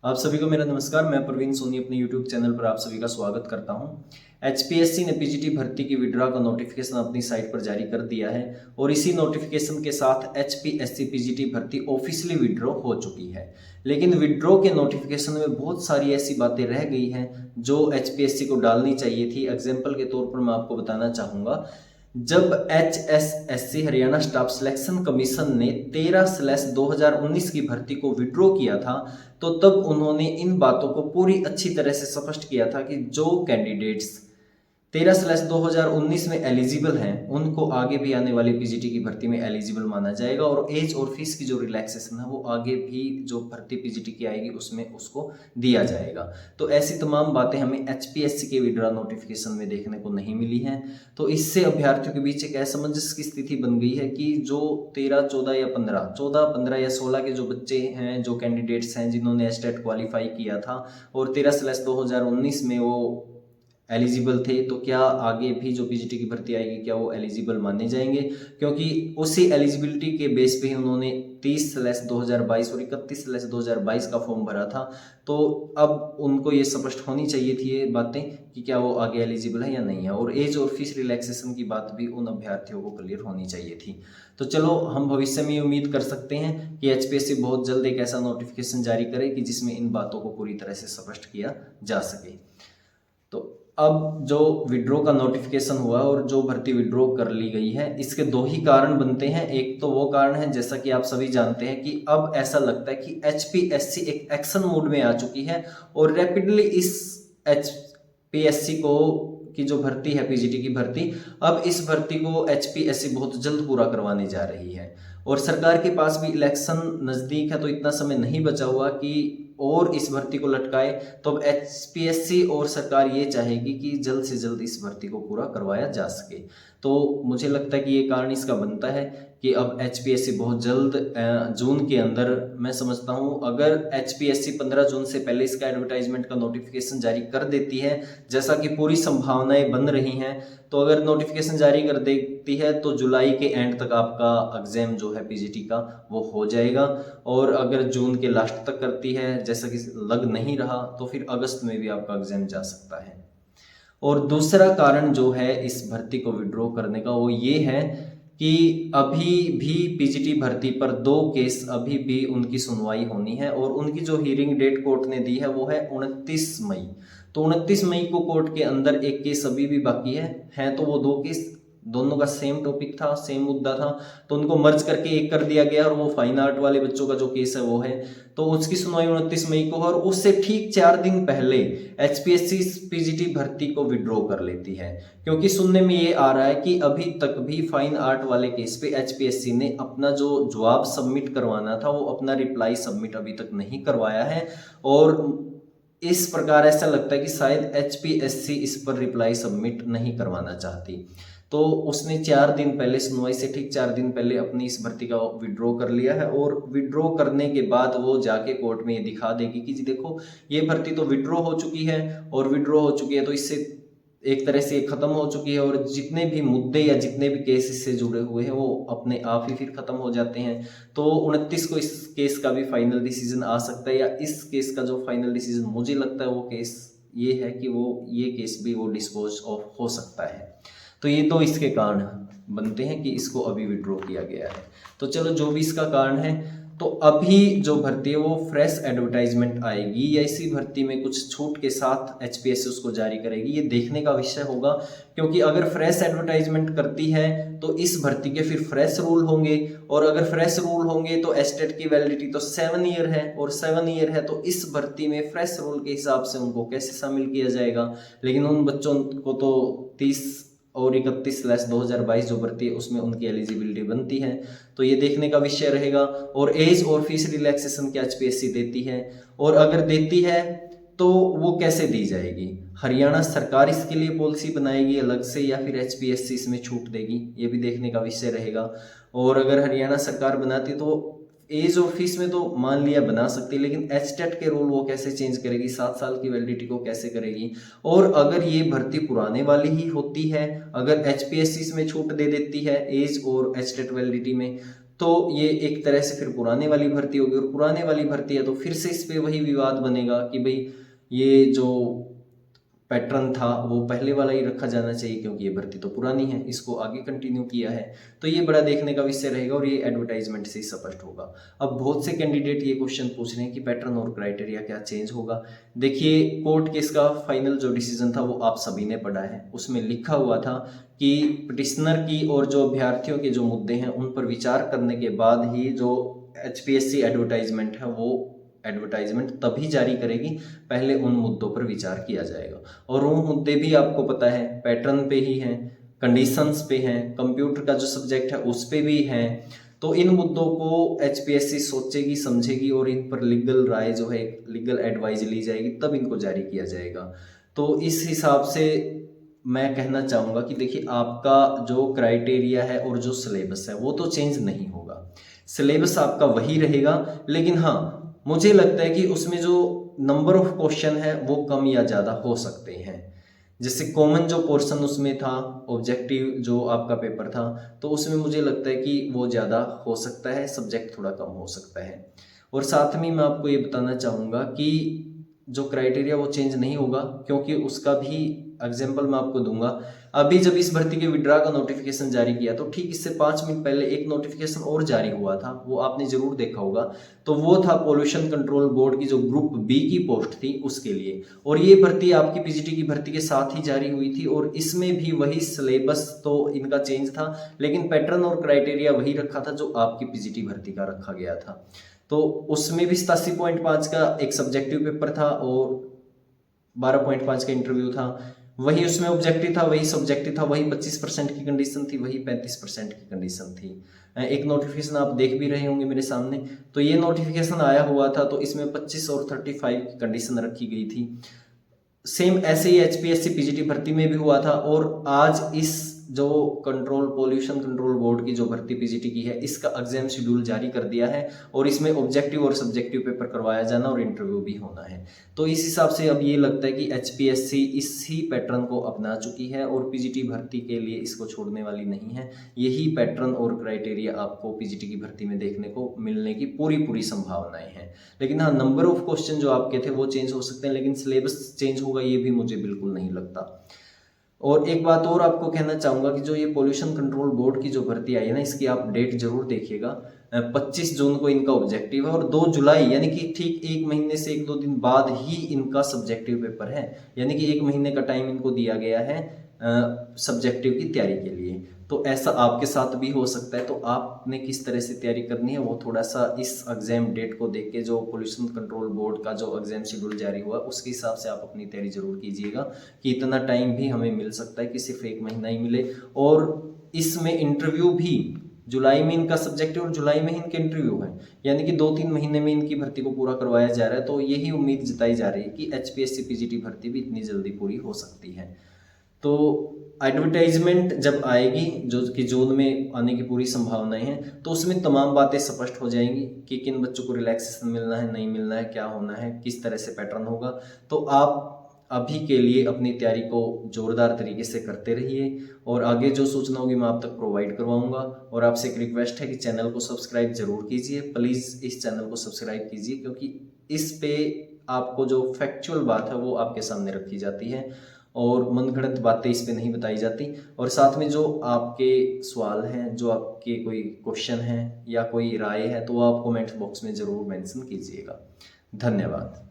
आप सभी को मेरा नमस्कार। मैं प्रवीण सोनी अपने YouTube चैनल पर आप सभी का स्वागत करता हूं। HPSC ने पीजीटी भर्ती की विड्रॉ का नोटिफिकेशन अपनी साइट पर जारी कर दिया है और इसी नोटिफिकेशन के साथ HPSC पीजीटी भर्ती ऑफिशियली विड्रॉ हो चुकी है। लेकिन विड्रॉ के नोटिफिकेशन में बहुत सारी ऐसी बातें रह गई हैं जो HPSC को डालनी चाहिए थी। एग्जाम्पल के तौर पर मैं आपको बताना चाहूँगा, जब HSSC Haryana staff selection commission ने 13/2019 की भर्ती को विड्रॉ किया था, तो तब उन्होंने इन बातों को पूरी अच्छी तरह से स्पष्ट किया था कि जो कैंडिडेट्स 13/2019 में एलिजिबल हैं उनको आगे भी आने वाली पीजीटी की भर्ती में एलिजिबल माना जाएगा और एज और फीस की जो रिलैक्सेशन है वो आगे भी जो भर्ती पीजीटी की आएगी उसमें उसको दिया जाएगा। तो ऐसी तमाम बातें हमें एचपीएससी के विड्रॉ नोटिफिकेशन में देखने को नहीं मिली हैं। तो इससे अभ्यर्थियों के बीच एक असमंजस की स्थिति बन गई है कि जो 13, 14 या 15 या 16 के जो बच्चे हैं, जो कैंडिडेट्स हैं जिन्होंने एस्टेट क्वालिफाई किया था और 13/2019 में वो एलिजिबल थे, तो क्या आगे भी जो पीजीटी की भर्ती आएगी क्या वो एलिजिबल माने जाएंगे? क्योंकि उसी एलिजिबिलिटी के बेस पे ही उन्होंने 30/2022 और 31/2022 का फॉर्म भरा था। तो अब उनको ये स्पष्ट होनी चाहिए थी ये बातें कि क्या वो आगे एलिजिबल है या नहीं है, और एज और फीस रिलैक्सेशन की बात भी उन अभ्यर्थियों को क्लियर होनी चाहिए थी। तो चलो, हम भविष्य में उम्मीद कर सकते हैं कि एचपीएससी बहुत जल्द एक ऐसा नोटिफिकेशन जारी करे कि जिसमें इन बातों को पूरी तरह से स्पष्ट किया जा सके। तो अब जो विड्रॉ का नोटिफिकेशन हुआ और जो भर्ती विड्रॉ कर ली गई है, इसके दो ही कारण बनते हैं। एक तो वो कारण है, जैसा कि आप सभी जानते हैं, कि अब ऐसा लगता है कि एचपीएससी एक एक्शन मोड में आ चुकी है और रैपिडली इस एचपीएससी को की जो भर्ती है पीजीटी की भर्ती, अब इस भर्ती को एचपीएससी बहुत जल्द पूरा करवाने जा रही है। और सरकार के पास भी इलेक्शन नज़दीक है, तो इतना समय नहीं बचा हुआ कि और इस भर्ती को लटकाए। तो अब एचपीएससी और सरकार ये चाहेगी कि जल्द से जल्द इस भर्ती को पूरा करवाया जा सके। तो मुझे लगता है कि ये कारण इसका बनता है कि अब एचपीएससी बहुत जल्द जून के अंदर, मैं समझता हूँ अगर एचपीएससी 15 जून से पहले इसका एडवर्टाइजमेंट का नोटिफिकेशन जारी कर देती है, जैसा कि पूरी संभावनाएं बन रही हैं, तो अगर नोटिफिकेशन जारी कर देती है तो जुलाई के एंड तक आपका एग्जाम जो है पीजीटी का वो हो जाएगा। और अगर जून के लास्ट तक करती है, जैसा कि लग नहीं रहा, तो फिर अगस्त में भी आपका एग्जाम जा सकता है। और दूसरा कारण जो है इस भर्ती को विड्रॉ करने का, वो ये है कि अभी भी पीजीटी भर्ती पर 2 केस अभी भी उनकी सुनवाई होनी है और उनकी जो हियरिंग डेट कोर्ट ने दी है वो है 29 मई। तो 29 मई को कोर्ट के अंदर एक केस अभी भी बाकी है तो वो 2 केस दोनों का सेम टॉपिक था, सेम मुद्दा था, तो उनको मर्ज करके एक कर दिया गया और वो फाइन आर्ट वाले बच्चों का जो केस है वो है, तो उसकी सुनवाई 29 मई को, और उससे ठीक 4 दिन पहले एचपीएससी पीजीटी भर्ती को विड्रॉ कर लेती है। क्योंकि सुनने में ये आ रहा है कि अभी तक भी फाइन आर्ट वाले केस पे एचपीएससी ने अपना जो जवाब सबमिट करवाना था, वो अपना रिप्लाई सबमिट अभी तक नहीं करवाया है। और इस प्रकार ऐसा लगता है कि शायद एचपीएससी इस पर रिप्लाई सबमिट नहीं करवाना चाहती। तो उसने 4 दिन पहले, सुनवाई से ठीक 4 दिन पहले अपनी इस भर्ती का विड्रॉ कर लिया है और विड्रॉ करने के बाद वो जाके कोर्ट में ये दिखा देगी कि जी देखो, ये भर्ती तो विड्रॉ हो चुकी है, और विड्रॉ हो चुकी है तो इससे एक तरह से खत्म हो चुकी है, और जितने भी मुद्दे या जितने भी केस इससे जुड़े हुए हैं वो अपने आप ही फिर खत्म हो जाते हैं। तो 29 को इस केस का भी फाइनल डिसीजन आ सकता है, या इस केस का जो फाइनल डिसीजन मुझे लगता है वो केस ये है कि वो ये केस भी वो डिस्पोज ऑफ हो सकता है। तो ये तो इसके कारण बनते हैं कि इसको अभी विड्रॉ किया गया है। तो चलो, जो भी इसका कारण है, तो अभी जो भर्ती है वो फ्रेश एडवर्टाइजमेंट आएगी या इसी भर्ती में कुछ छूट के साथ एचपीएससी उसको जारी करेगी, ये देखने का विषय होगा। क्योंकि अगर फ्रेश एडवर्टाइजमेंट करती है तो इस भर्ती के फिर फ्रेश रूल होंगे, और अगर फ्रेश रूल होंगे तो एस्टेट की वैलिडिटी तो 7 ईयर है, और 7 ईयर है तो इस भर्ती में फ्रेश रूल के हिसाब से उनको कैसे शामिल किया जाएगा। लेकिन उन बच्चों को तो 30 और 31/2022 जो भर्ती है उसमें उनकी एलिजिबिलिटी बनती है। तो ये देखने का विषय रहेगा। और एज और फीस रिलैक्सेशन क्या एचपीएससी देती है, और अगर देती है तो वो कैसे दी जाएगी? हरियाणा सरकार इसके लिए पॉलिसी बनाएगी अलग से, या फिर एचपीएससी इसमें छूट देगी? ये भी देखने का विषय रहेगा। और अगर हरियाणा सरकार बनाती तो एज और फीस में तो मान लिया बना सकती, लेकिन एचटेट के रूल वो कैसे चेंज करेगी, 7 साल की वैलिडिटी को कैसे करेगी? और अगर ये भर्ती पुराने वाली ही होती है, अगर एचपीएससी में छूट दे देती है एज और एचटेट वैलिडिटी में, तो ये एक तरह से फिर पुराने वाली भर्ती होगी, और पुराने वाली भर्ती है तो फिर से इस पे वही विवाद बनेगा कि भाई ये जो पैटर्न था वो पहले वाला ही रखा जाना चाहिए, क्योंकि ये भर्ती तो पुरानी है, इसको आगे कंटिन्यू किया है। तो ये बड़ा देखने का विषय रहेगा, और ये एडवर्टाइजमेंट से ही स्पष्ट होगा। अब बहुत से कैंडिडेट ये क्वेश्चन पूछ रहे हैं कि पैटर्न और क्राइटेरिया क्या चेंज होगा। देखिए, कोर्ट केस का फाइनल जो डिसीजन था वो आप सभी ने पढ़ा है। उसमें लिखा हुआ था कि पिटिशनर की और जो अभ्यर्थियों के जो मुद्दे हैं उन पर विचार करने के बाद ही जो HPSC एडवर्टाइजमेंट है वो एडवर्टाइजमेंट तभी जारी करेगी, पहले उन मुद्दों पर विचार किया जाएगा। और वो मुद्दे भी आपको पता है, पैटर्न पे ही हैं, कंडीशंस पे हैं, कंप्यूटर का जो सब्जेक्ट है उस पे भी हैं। तो इन मुद्दों को HPSC सोचेगी, समझेगी, और इन पर लीगल राय जो है, लीगल एडवाइस ली जाएगी, तब इनको जारी किया जाएगा। तो इस हिसाब से मैं कहना चाहूँगा कि देखिए, आपका जो क्राइटेरिया है और जो सिलेबस है वो तो चेंज नहीं होगा, सिलेबस आपका वही रहेगा। लेकिन हाँ, मुझे लगता है कि उसमें जो नंबर ऑफ क्वेश्चन है वो कम या ज़्यादा हो सकते हैं। जैसे कॉमन जो पोर्शन उसमें था, ऑब्जेक्टिव जो आपका पेपर था, तो उसमें मुझे लगता है कि वो ज़्यादा हो सकता है, सब्जेक्ट थोड़ा कम हो सकता है। और साथ में मैं आपको ये बताना चाहूँगा कि जो क्राइटेरिया वो चेंज नहीं होगा, क्योंकि उसका भी एग्जाम्पल मैं आपको दूंगा। अभी जब इस भर्ती के विड्रा का नोटिफिकेशन जारी किया, तो ठीक इससे 5 मिनट पहले एक नोटिफिकेशन और जारी हुआ था, वो आपने जरूर देखा होगा। तो वो था पोल्यूशन कंट्रोल बोर्ड की जो ग्रुप बी की पोस्ट थी उसके लिए, और ये भर्ती आपकी पीजीटी की भर्ती के साथ ही जारी हुई थी। और इसमें भी वही सिलेबस तो इनका चेंज था, लेकिन पैटर्न और क्राइटेरिया वही रखा था जो आपकी पीजीटी भर्ती का रखा गया था। तो उसमें भी 87.5 का एक सब्जेक्टिव पेपर था और 12.5 का इंटरव्यू था। वही उसमें ऑब्जेक्टिव था, वही सब्जेक्टिव था, वही 25% की कंडीशन थी, वही 35% की कंडीशन थी। एक नोटिफिकेशन आप देख भी रहे होंगे मेरे सामने। तो ये नोटिफिकेशन आया हुआ था, तो इसमें 25 और 35 की कंडीशन रखी गई थी। सेम ऐसे ही HPSC PGT भर्ती में भी हुआ था। और आज इस जो पोल्यूशन कंट्रोल बोर्ड की जो भर्ती PGT की है, इसका एग्जाम शेड्यूल जारी कर दिया है, और इसमें ऑब्जेक्टिव और सब्जेक्टिव पेपर करवाया जाना और इंटरव्यू भी होना है। तो इस हिसाब से अब ये लगता है कि HPSC इसी पैटर्न को अपना चुकी है, और PGT भर्ती के लिए इसको छोड़ने वाली नहीं है। यही पैटर्न और क्राइटेरिया आपको PGT की भर्ती में देखने को मिलने की पूरी संभावनाएं हैं। लेकिन हाँ, नंबर ऑफ क्वेश्चन जो आपके थे वो चेंज हो सकते हैं, लेकिन सिलेबस चेंज होगा ये भी मुझे बिल्कुल नहीं लगता। और एक बात और आपको कहना चाहूँगा कि जो ये पोल्यूशन कंट्रोल बोर्ड की जो भर्ती आई है ना, इसकी आप डेट जरूर देखिएगा। 25 जून को इनका ऑब्जेक्टिव है, और 2 जुलाई यानी कि ठीक 1 महीने से 1-2 दिन बाद ही इनका सब्जेक्टिव पेपर है। यानी कि 1 महीने का टाइम इनको दिया गया है सब्जेक्टिव की तैयारी के लिए। तो ऐसा आपके साथ भी हो सकता है। तो आपने किस तरह से तैयारी करनी है वो थोड़ा सा इस एग्जाम डेट को देख के, जो पोल्यूशन कंट्रोल बोर्ड का जो एग्जाम शेड्यूल जारी हुआ उसके हिसाब से आप अपनी तैयारी जरूर कीजिएगा, कि इतना टाइम भी हमें मिल सकता है कि सिर्फ 1 महीना ही मिले। और इसमें इंटरव्यू भी जुलाई में इनका सब्जेक्टिव और जुलाई में इनके इंटरव्यू है, यानी कि 2-3 महीने में इनकी भर्ती को पूरा करवाया जा रहा है। तो यही उम्मीद जताई जा रही है कि HPSC PGT भर्ती भी इतनी जल्दी पूरी हो सकती है। तो एडवर्टाइजमेंट जब आएगी, जो कि जून में आने की पूरी संभावनाएं हैं, तो उसमें तमाम बातें स्पष्ट हो जाएंगी कि किन बच्चों को रिलैक्सेशन मिलना है, नहीं मिलना है, क्या होना है, किस तरह से पैटर्न होगा। तो आप अभी के लिए अपनी तैयारी को जोरदार तरीके से करते रहिए, और आगे जो सूचना होगी मैं आप तक प्रोवाइड करवाऊंगा। और आपसे एक रिक्वेस्ट है कि चैनल को सब्सक्राइब जरूर कीजिए, प्लीज़ इस चैनल को सब्सक्राइब कीजिए, क्योंकि इस पे आपको जो फैक्चुअल बात है वो आपके सामने रखी जाती है, और मनगढ़ंत बातें इस पे नहीं बताई जाती। और साथ में जो आपके सवाल हैं, जो आपके कोई क्वेश्चन हैं या कोई राय है, तो आप कमेंट बॉक्स में ज़रूर मेंशन कीजिएगा। धन्यवाद।